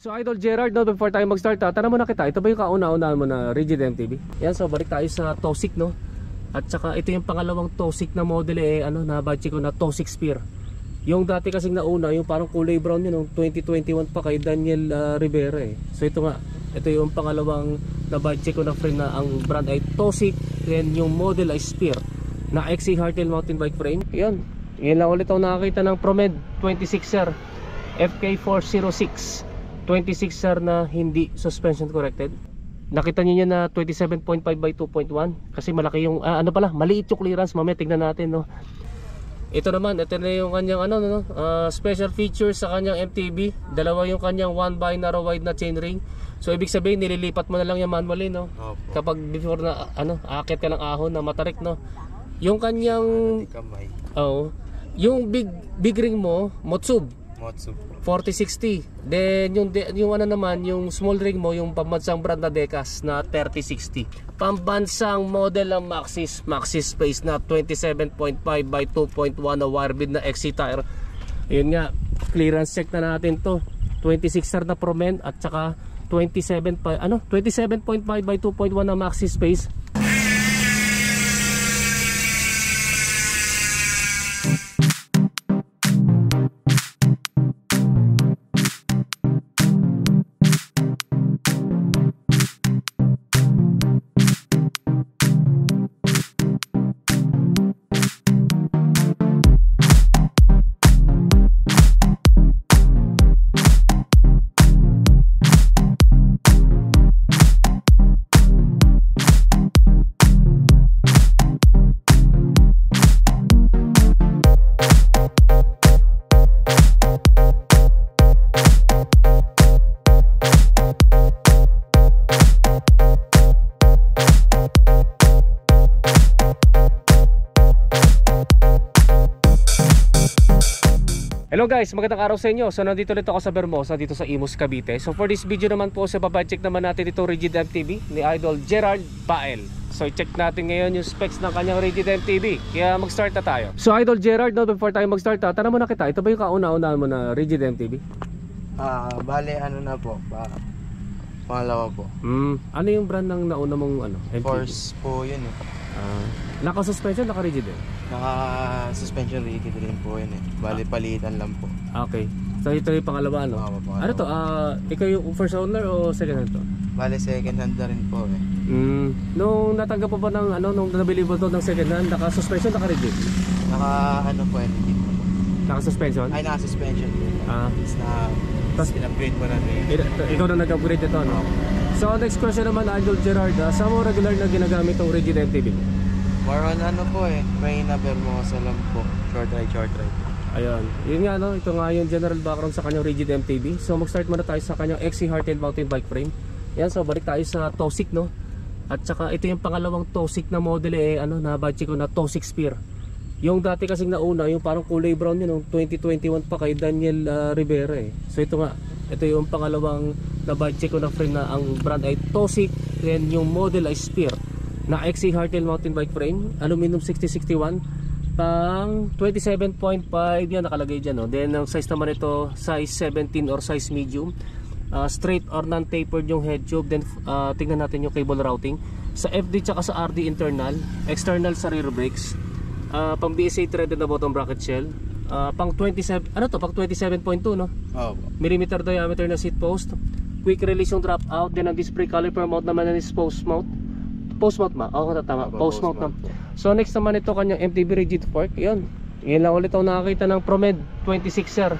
So Idol Gerard, no, before tayo mag-start, tanong muna kita, ito ba yung kauna-unahan mo na rigid MTB? Yan, so balik tayo sa Tosic, no? At saka ito yung pangalawang Tosic na model na budget ko na Tosic Spear. Yung dati kasing nauna, yung parang kulay brown yun, 2021 pa kay Daniel Rivera So ito nga, ito yung pangalawang na budget ko na frame na ang brand ay Tosic. Then yung model ay Spear na XC hardtail mountain bike frame. Yun lang ulit ako nakakita ng Promed 26er FK406 26er na hindi suspension corrected. Nakita niyo na 27.5 by 2.1 kasi malaki yung maliit yung clearance. Mamaya tignan natin, no. Ito naman, ito na yung kanyang special features sa kanyang MTB. Dalawa yung kanyang 1 by narrow wide na chainring. So ibig sabihin nililipat mo na lang yung manually, no. Kapag before na aakit ka ng ahon na matarik, no. Yung kanyang yung big ring mo Motsub 4060. Then yung yung small ring mo, yung pambansang brand na Decas na 3060. Pambansang model ng Maxxis Space na 27.5 by 2.1 na wire bed na XC tire. Yun nga, clearance check na natin to. 26er na Promen at saka 27.5 by 2.1 na Maxxis Space. Hello guys, magandang araw sa inyo. So nandito ulit ako sa Vermosa, dito sa Imus, Cavite. So for this video naman po, check naman natin itong rigid MTB ni Idol Gerard Pael. So i-check natin ngayon yung specs ng kanyang rigid MTB. Kaya mag-start na tayo. So Idol Gerard, no, before tayo mag-start, tanong muna kita, ito ba yung kauna-unahan mo na rigid MTB? Bale na po, pangalawa po. Ano yung brand ng nauna mong MTB? Force po yun Naka-suspension, naka-rigid Naka-suspension rigid rin po yun Bale palitan lang po. Okay. So ito yung pangalawa, no? Pangalawa. Ano to? Ikaw yung first owner o second hand to? Bale second hand na rin po Nung natanggap po ba nung nabili mo to ng second hand, naka-suspension, naka-rigid? Po rigid po. Naka-suspension? Ay, naka-suspension po. Tapos in-upgrade po natin. Ikaw na nag-upgrade ito, no? So next question naman, Idol Gerard, saan mo regular na ginagamit itong rigid MTB? More on Reyna Vermosa lang po. Short ride. Ayun. Yun nga, no? Ito nga yung general background sa kanyang rigid MTB. So mag-start muna tayo sa kanyang XC hardtail mountain bike frame. Yan, so balik tayo sa Tosic, no? At saka ito yung pangalawang Tosic na model na budget ko na Tosic Spear. Yung dati kasing nauna, yung parang kulay brown yun, 2021 pa kay Daniel Rivera So ito nga, ito yung pangalawang na budget ko na frame na ang brand ay Tosic. Then yung model ay Spear na XC hardtail mountain bike frame, aluminum 6061, pang 27.5 yan nakalagay dyan, no? Then ang size naman ito, size 17 or size medium. Straight or non-tapered yung head tube. Then tingnan natin yung cable routing sa FD tsaka sa RD internal, external sa rear brakes, pang BSA threaded na bottom bracket shell, pang 27, pang 27.2, no? Millimeter diameter na seat post, quick release yung drop out. Then ang disc brake caliper mount naman is post mount ma. Tama. Post mount na. So next naman ito kanyang MTB rigid fork. Yan lang ulit ako nakakita ng Promed 26er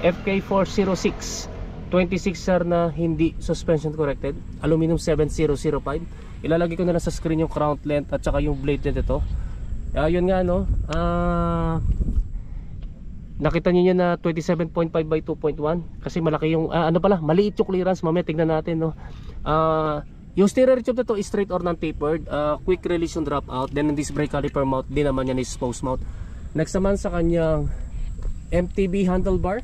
FK406 26er na hindi suspension corrected, aluminum 7005. Ilalagay ko na lang sa screen yung crown length at saka yung blade nito. Yun nga, no. Nakita niyo na 27.5 by 2.1 kasi malaki yung maliit yung clearance. Mamaya tignan natin, no. Yung steering tube na to is straight or non-tapered, quick release yung drop out. Then this brake caliper mount din naman yan is post mount. Next naman sa kanyang MTB handlebar,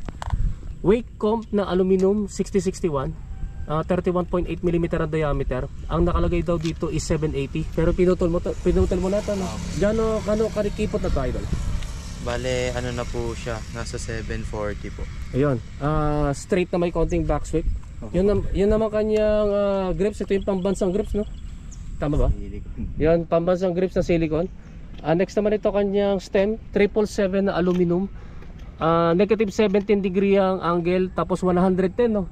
weight comp na aluminum 6061, 31.8mm ang diameter. Ang nakalagay daw dito is 780, pero pinutol mo na ito, no? Gano karikipot na to, Idol? Bale na po siya, nasa 740 po. Ayun, straight na may konting back sweep. Yun naman kanyang grips. Ito yung pambansang grips, no? Tama ba? Silicone. Yan, pambansang grips na silicone. Next naman ito kanyang stem, 777 na aluminum. Negative 17 degree ang angle, tapos 110 no?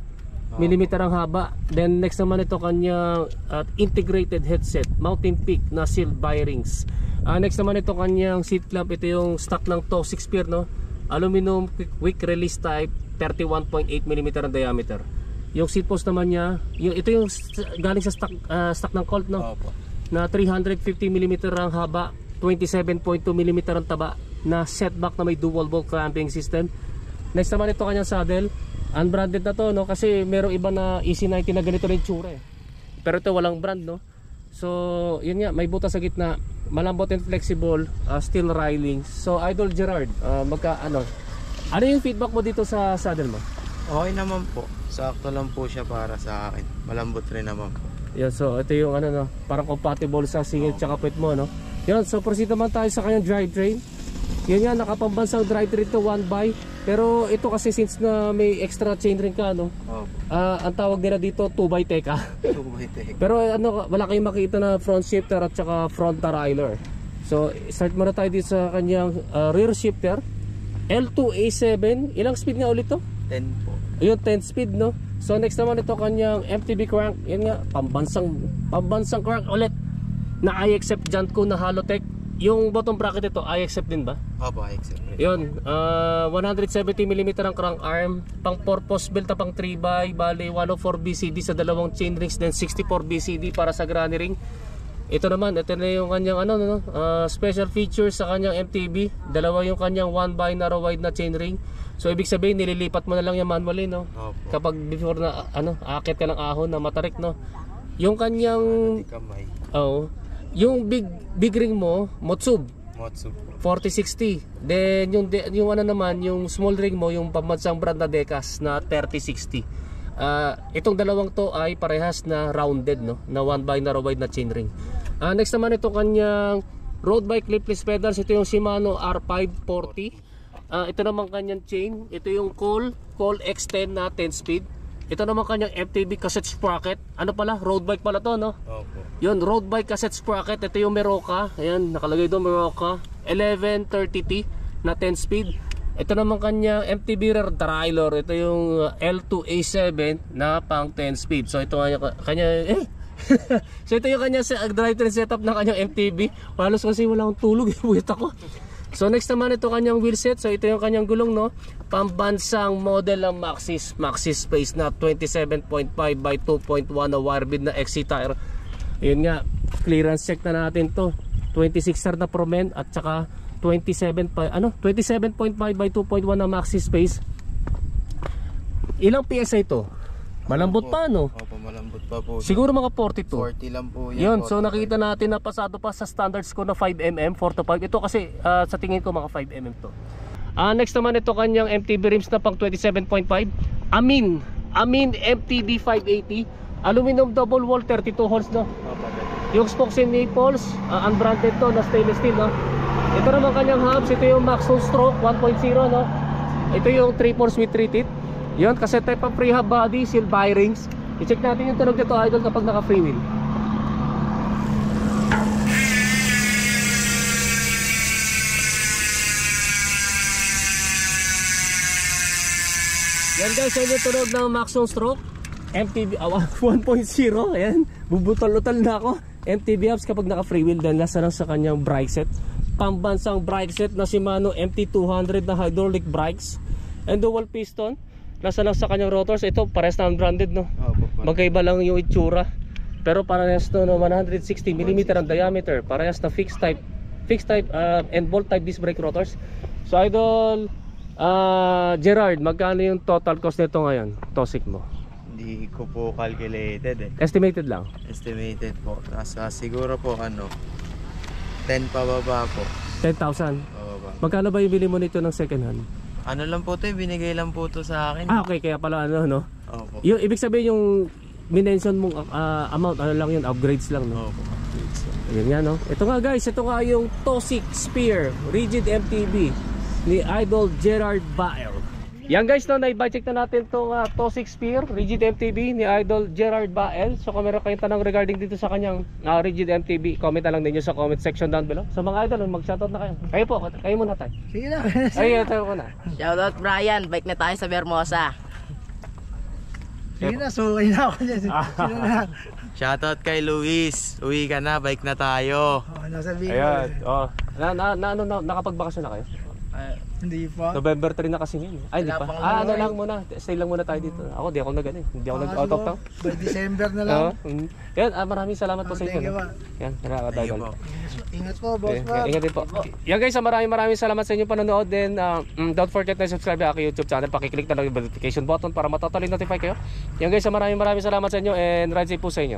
Millimeter ang haba. Then next naman ito kanyang integrated headset, Mountain Peak na sealed bearings. Next naman ito kanyang seat clamp. Ito yung stock ng TOW 6 spear, no? Aluminum quick release type, 31.8 mm ang diameter. Yung seat post naman niya, ito yung galing sa stock ng Colt, no? Opo. Na 350 mm ang haba, 27.2 mm ang taba, na setback na may dual bolt clamping system. Next naman ito kanyang saddle, unbranded na to, no? Kasi merong iba na EC90 na ganito rin tsura eh. Pero ito walang brand, no? So yun nga, may butas sa gitna, malambot and flexible, steel railings. So Idol Gerard, ano yung feedback mo dito sa saddle mo? Okay naman po. Sakto lang po siya para sa akin. Malambot rin naman po. Yeah, so ito yung no, parang compatible sa singit tsaka puwet mo, no? Yan, so proceed naman tayo sa kanyang drivetrain. Yan nga, nakapambansang drivetrain to 1x. Pero ito kasi since na may extra chainring ka, no? Ang tawag nila dito 2x teka. 2x. Pero wala kayong makita na front shifter at saka front derailleur. So start muna tayo dito sa kanyang rear shifter, L2A7. Ilang speed nga ulit to? 10 po. Ayun, 10 speed, no? So next naman ito kanyang MTB crank. Yan nga, pambansang crank ulit na I accept Janko na Halotech. Yung bottom bracket ito, I accept din ba? Opo, I accept. Yun, 170mm ang crank arm, pang purpose built na pang 3x, bali 104 BCD sa dalawang chain rings, then 64 BCD para sa granny ring. Ito naman, ito na yung kanyang special features sa kanyang MTB. Dalawa yung kanyang 1x narrow wide na chain ring. So ibig sabihin nililipat mo na lang yung manually, no? Opo. Kapag before na aakyat ka ng ahon na matarik, no? Yung kanyang yung big ring mo, Motsub 4060. Then yung naman, yung small ring mo, yung pambansang brand na Decas na 3060. Itong dalawang to ay parehas na rounded, no? Na 1x narrow wide na chain ring. Next naman ito kanyang road bike clipless pedals. Ito yung Shimano R540. Ito naman kanyang chain. Ito yung Cole X10 na 10 speed. Ito naman kanyang MTB cassette sprocket. Ano pala? Road bike pala to, no? Opo. Yun, road bike cassette sprocket. Ito yung Meroka. Ayan, nakalagay doon Meroka 1130T na 10 speed. Ito naman kanyang MTB rear derailleur. Ito yung L2A7 na pang 10 speed. So ito kanya so ito yung kanya drivetrain setup ng kanyang MTB. Halos kasi wala akong tulog, buwit ako. So next naman ito kanyang wheel set. So ito yung kanyang gulong, no? Pambansang model ng Maxxis Space na 27.5 by 2.1 na wire bed na XC tire. Ayun nga, clearance check na natin to. 26R na Promen at saka 27.5 by 2.1 na Maxxis Space. Ilang PSI ito? Malambot pa, no? Opo, malambot pa po. Siguro mga 42. 40 lang po yan. Yun, so nakita natin na pasado pa sa standards ko na 5mm, 4 to 5. Ito kasi sa tingin ko mga 5mm to. Next naman ito kanyang MTB rims na pang 27.5. Amin MTD 580. Aluminum double wall, 32 holes, no? Yung spokes and nipples, unbranded to na stainless steel, no? Ito naman kanyang hubs. Ito yung Maxxis Stroke 1.0, no? Ito yung 3/4 with 3 teeth. Yun, kasi type of prehab body, seal bearings. I-check natin yung tunog nito, Idol, kapag naka free wheel. Yan guys, yan yung tunog ng Maxxis Stroke MTB 1.0. Ayan, bubutol-utol na ako. MTB hubs kapag naka free wheel. Then nasa lang sa kanyang brake set, pambansang brake set na Shimano MT200 na hydraulic brakes and dual piston. Nasa lang sa kanyang rotors. Ito parehas na unbranded, no? Magkaiba lang yung itsura, pero parehas to, no? 160mm ang diameter. Parehas na fixed type and bolt type disc brake rotors. So Idol Gerard, magkano yung total cost nito ngayon, Tosik mo? Hindi ko po calculated eh. Estimated lang. Estimated po. Nasa siguro po 10 pababa po. 10,000. Pababa. Magkano ba yung bili mo nito ng second hand? Ano lang po to, binigay lang po to sa akin. Okay, kaya pala no? Opo. Yung ibig sabihin yung minention mong amount, lang yun, upgrades lang, no? Opo. Ayan nga, no? Ito nga guys, ito nga yung TOW 6 Spear Rigid MTB ni Idol Gerard Baer. Yan guys, no, na-budget na natin itong Tosik Spear Rigid MTB ni Idol Gerard Bael. So kung meron kayong tanong regarding dito sa kanyang Rigid MTB, comment na lang ninyo sa comment section down below. So mga idol, mag-shoutout na kayo. Kayo po, kayo muna tayo. Sige na. Ay, tayo muna. Shoutout Brian, bike na tayo sa Bermosa. Sige na, suway na ako dyan. Sino na? Shoutout kay Luis. Uwi ka na, bike na tayo. Oh, nasa Bicol. Ayan, oh. Nakapagbakasyon na kayo? Hindi pa. November 3 na kasi ngayon. Ay, hindi Wala pa. pang Ano lang muna. Stay lang muna tayo dito. Ako, di ako nag-ano eh. Hindi ako nag-out of town. By December na lang. Yan, maraming salamat po sa inyo. Thank you, no? pa. Yan, Thank you nakakadagal. po. Ingat po, boss pa. Ingat din po. Yan guys, maraming salamat sa inyong panonood din. Don't forget na subscribe sa aking YouTube channel. Pakiclick na lang yung notification button para matotally notify kayo. Yan guys, maraming salamat sa inyo and ride safe po sa inyo.